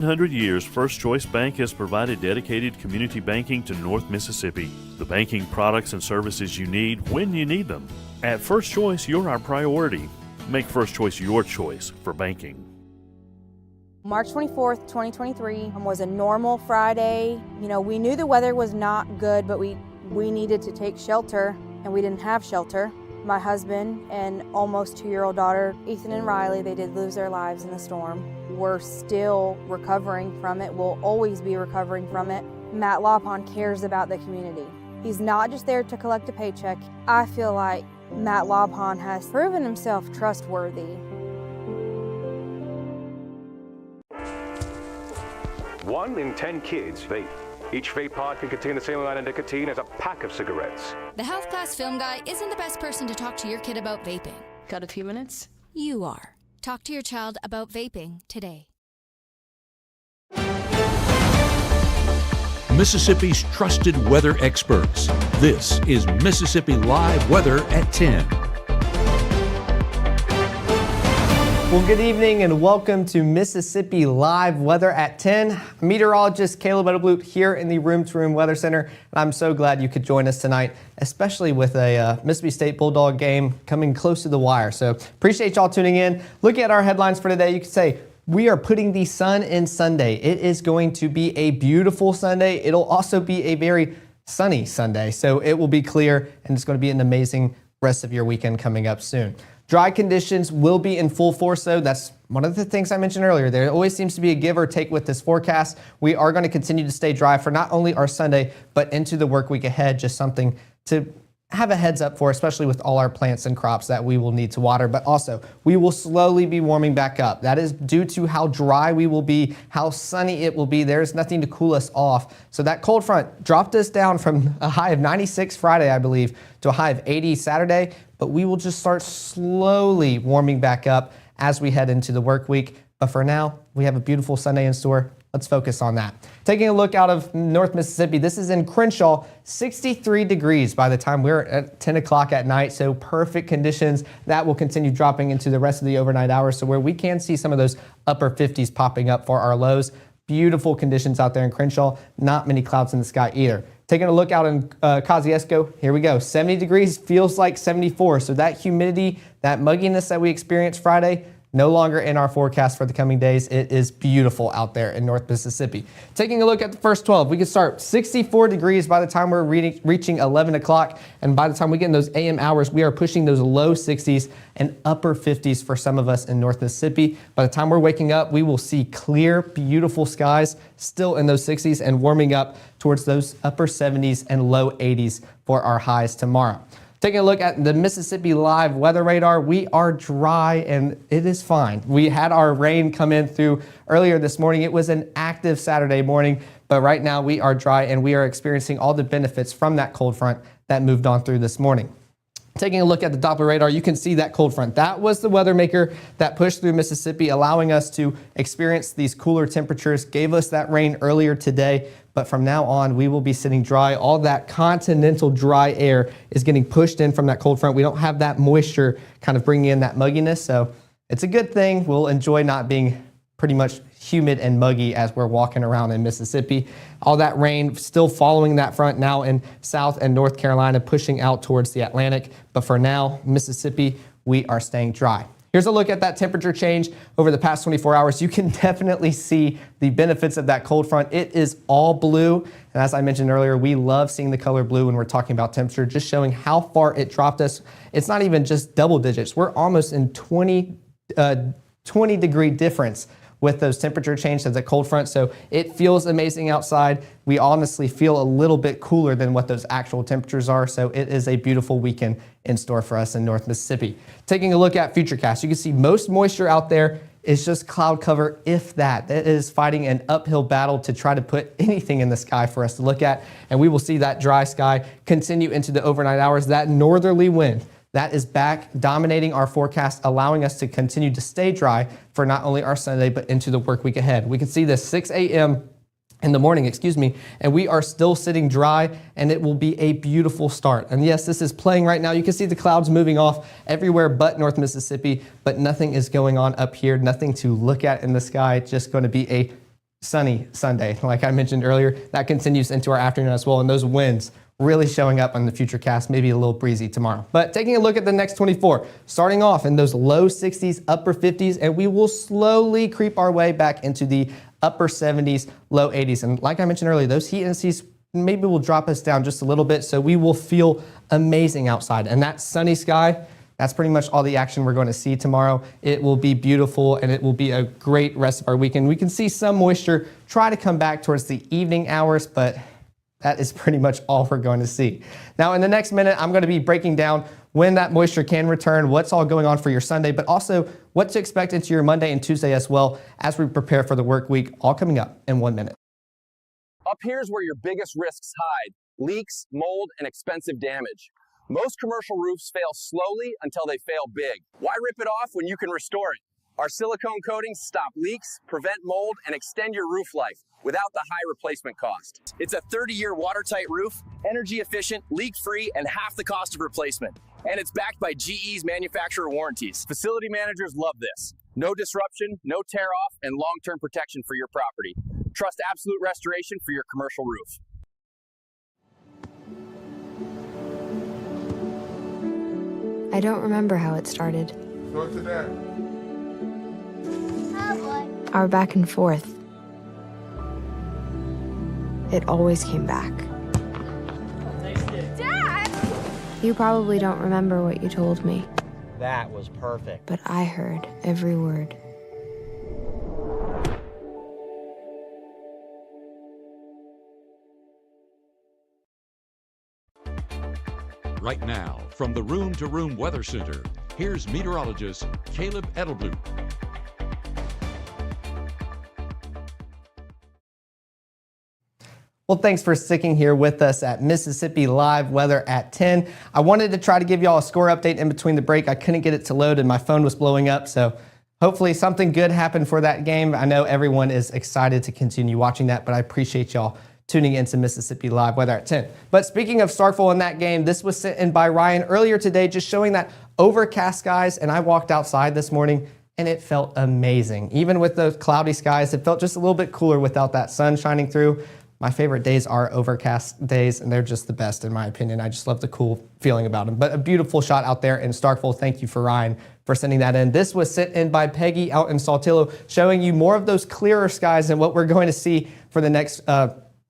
100 years, First Choice Bank has provided dedicated community banking to North Mississippi. The banking products and services you need when you need them. At First Choice, you're our priority. Make First Choice your choice for banking. March 24th, 2023 was a normal Friday. We knew the weather was not good, but we needed to take shelter, and we didn't have shelter. My husband and almost 2-year-old daughter, Ethan and Riley, they did lose their lives in the storm. We're still recovering from it. We'll always be recovering from it. Matt Lawpon cares about the community. He's not just there to collect a paycheck. I feel like Matt Lawpon has proven himself trustworthy. 1 in 10 kids vape. Each vape pod can contain the same amount of nicotine as a pack of cigarettes. The Health Class Film Guy isn't the best person to talk to your kid about vaping. Got a few minutes? You are. Talk to your child about vaping today. Mississippi's trusted weather experts. This is Mississippi Live Weather at 10. Well, good evening and welcome to Mississippi Live Weather at 10. Meteorologist Caleb Edelblut here in the Room to Room Weather Center. And I'm so glad you could join us tonight, especially with a Mississippi State Bulldog game coming close to the wire. So appreciate y'all tuning in. Looking at our headlines for today, you could say we are putting the sun in Sunday. It is going to be a beautiful Sunday. It'll also be a very sunny Sunday. So it will be clear and it's going to be an amazing rest of your weekend coming up soon. Dry conditions will be in full force, though. That's one of the things I mentioned earlier. There always seems to be a give or take with this forecast. We are going to continue to stay dry for not only our Sunday, but into the work week ahead. Just something to have a heads up for, especially with all our plants and crops that we will need to water. But also, we will slowly be warming back up. That is due to how dry we will be, how sunny it will be. There's nothing to cool us off. So that cold front dropped us down from a high of 96 Friday, I believe, to a high of 80 Saturday. But we will just start slowly warming back up as we head into the work week. But for now, we have a beautiful Sunday in store. Let's focus on that. Taking a look out of North Mississippi, this is in Crenshaw, 63 degrees by the time we're at 10 o'clock at night. So perfect conditions. That will continue dropping into the rest of the overnight hours. So where we can see some of those upper 50s popping up for our lows. Beautiful conditions out there in Crenshaw. Not many clouds in the sky either. Taking a look out in Kosciuszko, here we go. 70 degrees feels like 74. So that humidity, that mugginess that we experienced Friday, no longer in our forecast for the coming days. It is beautiful out there in North Mississippi. Taking a look at the first 12, we can start 64 degrees by the time we're reaching 11 o'clock. And by the time we get in those AM hours, we are pushing those low 60s and upper 50s for some of us in North Mississippi. By the time we're waking up, we will see clear, beautiful skies still in those 60s and warming up towards those upper 70s and low 80s for our highs tomorrow. Taking a look at the Mississippi Live Weather Radar, we are dry and it is fine. We had our rain come in through earlier this morning. It was an active Saturday morning, but right now we are dry and we are experiencing all the benefits from that cold front that moved on through this morning. Taking a look at the Doppler radar, you can see that cold front. That was the weather maker that pushed through Mississippi, allowing us to experience these cooler temperatures, gave us that rain earlier today. But from now on, we will be sitting dry. All that continental dry air is getting pushed in from that cold front. We don't have that moisture kind of bringing in that mugginess. So it's a good thing. We'll enjoy not being pretty much humid and muggy as we're walking around in Mississippi. All that rain still following that front now in South and North Carolina, pushing out towards the Atlantic. But for now, Mississippi, we are staying dry. Here's a look at that temperature change over the past 24 hours. You can definitely see the benefits of that cold front. It is all blue. And as I mentioned earlier, we love seeing the color blue when we're talking about temperature, just showing how far it dropped us. It's not even just double digits. We're almost in 20 degree difference with those temperature changes of the cold front. So it feels amazing outside. We honestly feel a little bit cooler than what those actual temperatures are. So it is a beautiful weekend in store for us in North Mississippi. Taking a look at Futurecast, you can see most moisture out there is just cloud cover, if that. That is fighting an uphill battle to try to put anything in the sky for us to look at. And we will see that dry sky continue into the overnight hours. That northerly wind, that is back dominating our forecast, allowing us to continue to stay dry for not only our Sunday, but into the work week ahead. We can see this 6 a.m. in the morning, and we are still sitting dry, and it will be a beautiful start. And yes, this is playing right now. You can see the clouds moving off everywhere but North Mississippi, but nothing is going on up here, nothing to look at in the sky. It's just going to be a sunny Sunday. Like I mentioned earlier, that continues into our afternoon as well. And those winds really showing up on the Futurecast, maybe a little breezy tomorrow. But taking a look at the next 24, starting off in those low 60s, upper 50s, and we will slowly creep our way back into the upper 70s, low 80s. And like I mentioned earlier, those heat indices maybe will drop us down just a little bit, so we will feel amazing outside. And that sunny sky, that's pretty much all the action we're going to see tomorrow. It will be beautiful, and it will be a great rest of our weekend. We can see some moisture try to come back towards the evening hours, but that is pretty much all we're going to see. Now, in the next minute, I'm going to be breaking down when that moisture can return, what's all going on for your Sunday, but also what to expect into your Monday and Tuesday as well as we prepare for the work week, all coming up in 1 minute. Up here's where your biggest risks hide: leaks, mold, and expensive damage. Most commercial roofs fail slowly until they fail big. Why rip it off when you can restore it? Our silicone coatings stop leaks, prevent mold, and extend your roof life without the high replacement cost. It's a 30-year watertight roof, energy efficient, leak-free, and half the cost of replacement. And it's backed by GE's manufacturer warranties. Facility managers love this. No disruption, no tear-off, and long-term protection for your property. Trust Absolute Restoration for your commercial roof. I don't remember how it started. Go to that. Our back and forth. It always came back. Dad! You probably don't remember what you told me, That was perfect. but I heard every word. Right now, from the Room to Room Weather Center, here's meteorologist Caleb Edelblut. Well, thanks for sticking here with us at Mississippi Live Weather at 10. I wanted to try to give y'all a score update in between the break. I couldn't get it to load and my phone was blowing up, so hopefully something good happened for that game. I know everyone is excited to continue watching that, but I appreciate y'all tuning into Mississippi Live Weather at 10. But speaking of Starkville in that game, this was sent in by Ryan earlier today, just showing that overcast skies, and I walked outside this morning and it felt amazing. Even with those cloudy skies, it felt just a little bit cooler without that sun shining through. My favorite days are overcast days, and they're just the best in my opinion. I just love the cool feeling about them. But a beautiful shot out there in Starkville. Thank you for Ryan for sending that in. This was sent in by Peggy out in Saltillo, showing you more of those clearer skies and what we're going to see for the next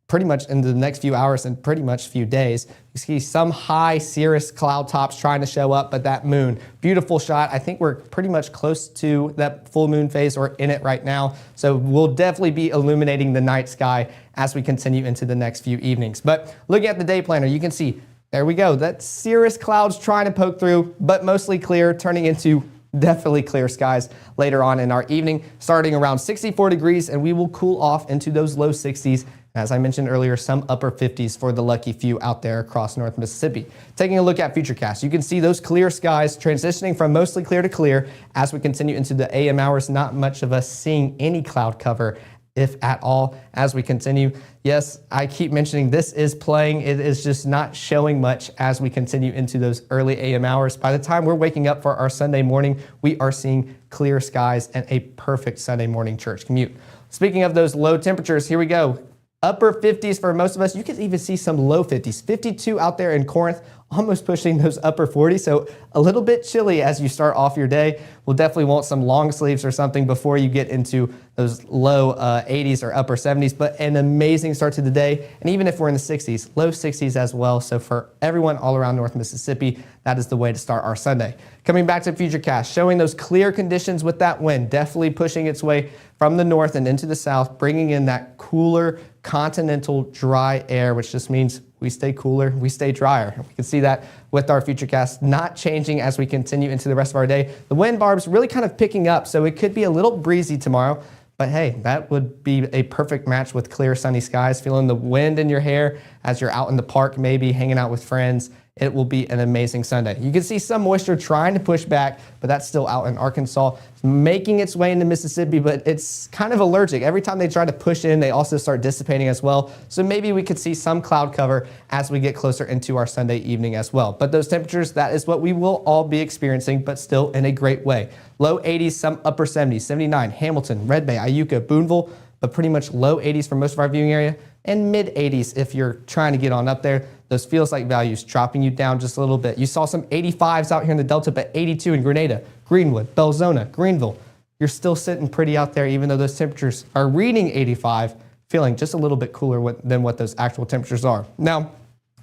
pretty much in the next few hours and pretty much few days. You see some high cirrus cloud tops trying to show up, but that moon, beautiful shot. I think we're pretty much close to that full moon phase or in it right now. So we'll definitely be illuminating the night sky as we continue into the next few evenings. But looking at the day planner, you can see, there we go. That cirrus clouds trying to poke through, but mostly clear, turning into definitely clear skies later on in our evening, starting around 64 degrees, and we will cool off into those low 60s. As I mentioned earlier, some upper 50s for the lucky few out there across North Mississippi. Taking a look at Futurecast, you can see those clear skies transitioning from mostly clear to clear as we continue into the AM hours. Not much of us seeing any cloud cover, if at all, as we continue. Yes, I keep mentioning this is playing. It is just not showing much as we continue into those early AM hours. By the time we're waking up for our Sunday morning, we are seeing clear skies and a perfect Sunday morning church commute. Speaking of those low temperatures, here we go. Upper 50s for most of us. You can even see some low 50s. 52 out there in Corinth, almost pushing those upper 40s. So a little bit chilly as you start off your day. We'll definitely want some long sleeves or something before you get into those low 80s or upper 70s. But an amazing start to the day. And even if we're in the 60s, low 60s as well. So for everyone all around North Mississippi, that is the way to start our Sunday. Coming back to Futurecast, showing those clear conditions with that wind, definitely pushing its way from the north and into the south, bringing in that cooler continental dry air, which just means we stay cooler, we stay drier. We can see that with our Futurecast not changing as we continue into the rest of our day. The wind barb's really kind of picking up, so it could be a little breezy tomorrow, but hey, that would be a perfect match with clear sunny skies, feeling the wind in your hair as you're out in the park, maybe hanging out with friends. It will be an amazing Sunday. You can see some moisture trying to push back, but that's still out in Arkansas. It's making its way into Mississippi, but it's kind of allergic. Every time they try to push in, they also start dissipating as well. So maybe we could see some cloud cover as we get closer into our Sunday evening as well. But those temperatures, that is what we will all be experiencing, but still in a great way. Low 80s, some upper 70s, 79, Hamilton, Red Bay, Iuka, Boonville, but pretty much low 80s for most of our viewing area and mid 80s if you're trying to get on up there. Those feels like values dropping you down just a little bit. You saw some 85s out here in the Delta, but 82 in Grenada, Greenwood, Belzona, Greenville. You're still sitting pretty out there, even though those temperatures are reading 85, feeling just a little bit cooler than what those actual temperatures are. Now,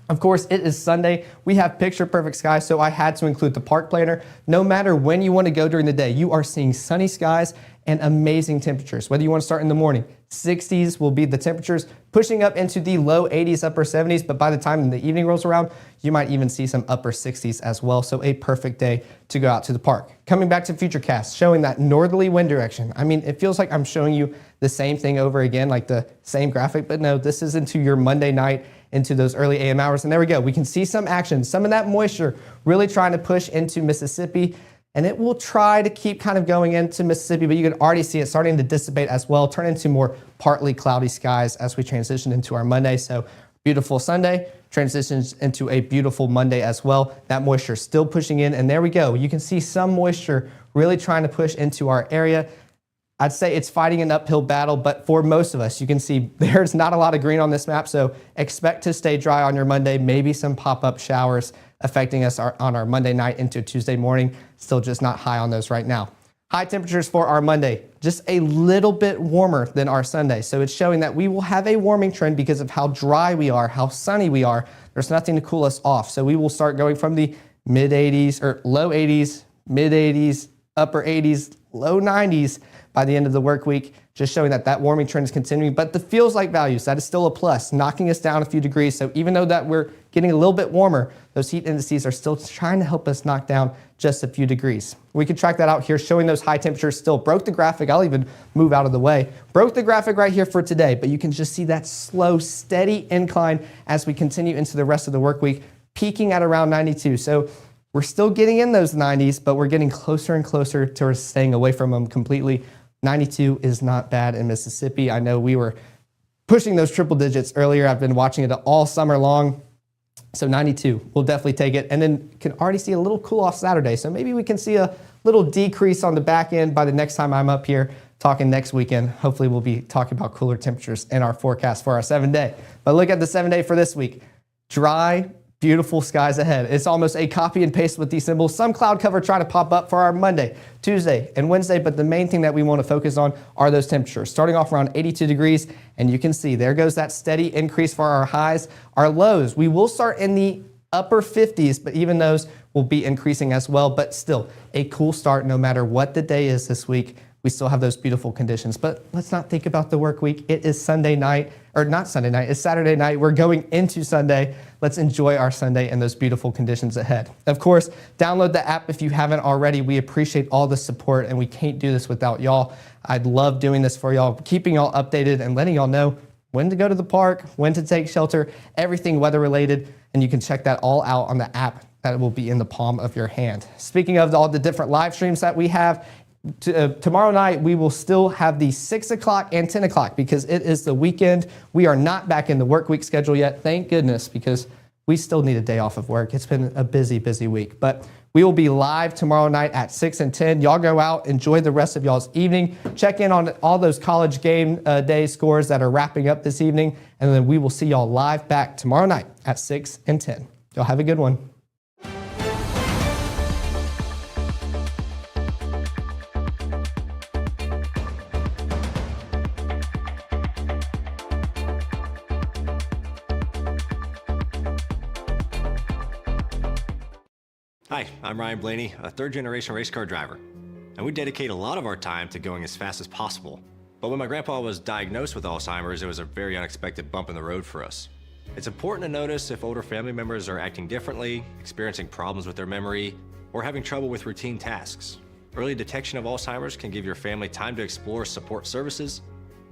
of course, it is Sunday. We have picture perfect skies, so I had to include the park planner. No matter when you want to go during the day, you are seeing sunny skies and amazing temperatures. Whether you want to start in the morning, 60s will be the temperatures, pushing up into the low 80s, upper 70s, but by the time the evening rolls around, you might even see some upper 60s as well, so a perfect day to go out to the park. Coming back to Futurecast, showing that northerly wind direction. I mean, it feels like I'm showing you the same thing over again, like the same graphic, but no, this is into your Monday night, into those early AM hours, and there we go. We can see some action, some of that moisture really trying to push into Mississippi, and it will try to keep kind of going into Mississippi, but you can already see it starting to dissipate as well, turn into more partly cloudy skies as we transition into our Monday. So beautiful Sunday transitions into a beautiful Monday as well. That moisture still pushing in, and there we go. You can see some moisture really trying to push into our area. I'd say it's fighting an uphill battle, but for most of us, you can see there's not a lot of green on this map, so expect to stay dry on your Monday, maybe some pop-up showers affecting us on our Monday night into Tuesday morning. Still just not high on those right now. High temperatures for our Monday, just a little bit warmer than our Sunday. So it's showing that we will have a warming trend because of how dry we are, how sunny we are. There's nothing to cool us off. So we will start going from the mid 80s or low 80s, mid 80s, upper 80s, low 90s by the end of the work week, just showing that that warming trend is continuing. But the feels like values, that is still a plus, knocking us down a few degrees. So even though that we're getting a little bit warmer, those heat indices are still trying to help us knock down just a few degrees. We can track that out here, showing those high temperatures still. Broke the graphic, I'll even move out of the way. Broke the graphic right here for today, but you can just see that slow, steady incline as we continue into the rest of the work week, peaking at around 92. So we're still getting in those 90s, but we're getting closer and closer to staying away from them completely. 92 is not bad in Mississippi. I know we were pushing those triple digits earlier. I've been watching it all summer long. So 92, we'll definitely take it. And then can already see a little cool off Saturday. So maybe we can see a little decrease on the back end by the next time I'm up here talking next weekend. Hopefully we'll be talking about cooler temperatures in our forecast for our 7-day. But look at the 7-day for this week. Dry, beautiful skies ahead. It's almost a copy and paste with these symbols. Some cloud cover trying to pop up for our Monday, Tuesday, and Wednesday, but the main thing that we want to focus on are those temperatures. Starting off around 82 degrees, and you can see there goes that steady increase for our highs. Our lows, we will start in the upper 50s, but even those will be increasing as well, but still a cool start no matter what the day is this week. We still have those beautiful conditions, but let's not think about the work week. It is Sunday night, or not Sunday night, it's Saturday night. We're going into Sunday. Let's enjoy our Sunday and those beautiful conditions ahead. Of course, download the app if you haven't already. We appreciate all the support, and we can't do this without y'all. I'd love doing this for y'all, keeping y'all updated and letting y'all know when to go to the park, when to take shelter, everything weather related, and you can check that all out on the app that will be in the palm of your hand. Speaking of all the different live streams that we have, tomorrow night we will still have the 6 o'clock and 10 o'clock because it is the weekend. We are not back in the work week schedule yet, thank goodness, because we still need a day off of work. It's been a busy, busy week, but we will be live tomorrow night at 6 and 10. Y'all go out, enjoy the rest of y'all's evening. Check in on all those college game day scores that are wrapping up this evening, and then we will see y'all live back tomorrow night at 6 and 10. Y'all have a good one. Hi, I'm Ryan Blaney, a third-generation race car driver, and we dedicate a lot of our time to going as fast as possible. But when my grandpa was diagnosed with Alzheimer's, it was a very unexpected bump in the road for us. It's important to notice if older family members are acting differently, experiencing problems with their memory, or having trouble with routine tasks. Early detection of Alzheimer's can give your family time to explore support services,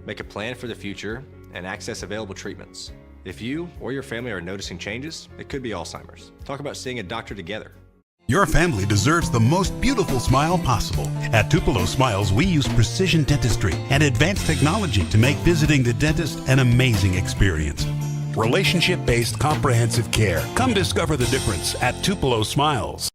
make a plan for the future, and access available treatments. If you or your family are noticing changes, it could be Alzheimer's. Talk about seeing a doctor together. Your family deserves the most beautiful smile possible. At Tupelo Smiles, we use precision dentistry and advanced technology to make visiting the dentist an amazing experience. Relationship-based comprehensive care. Come discover the difference at Tupelo Smiles.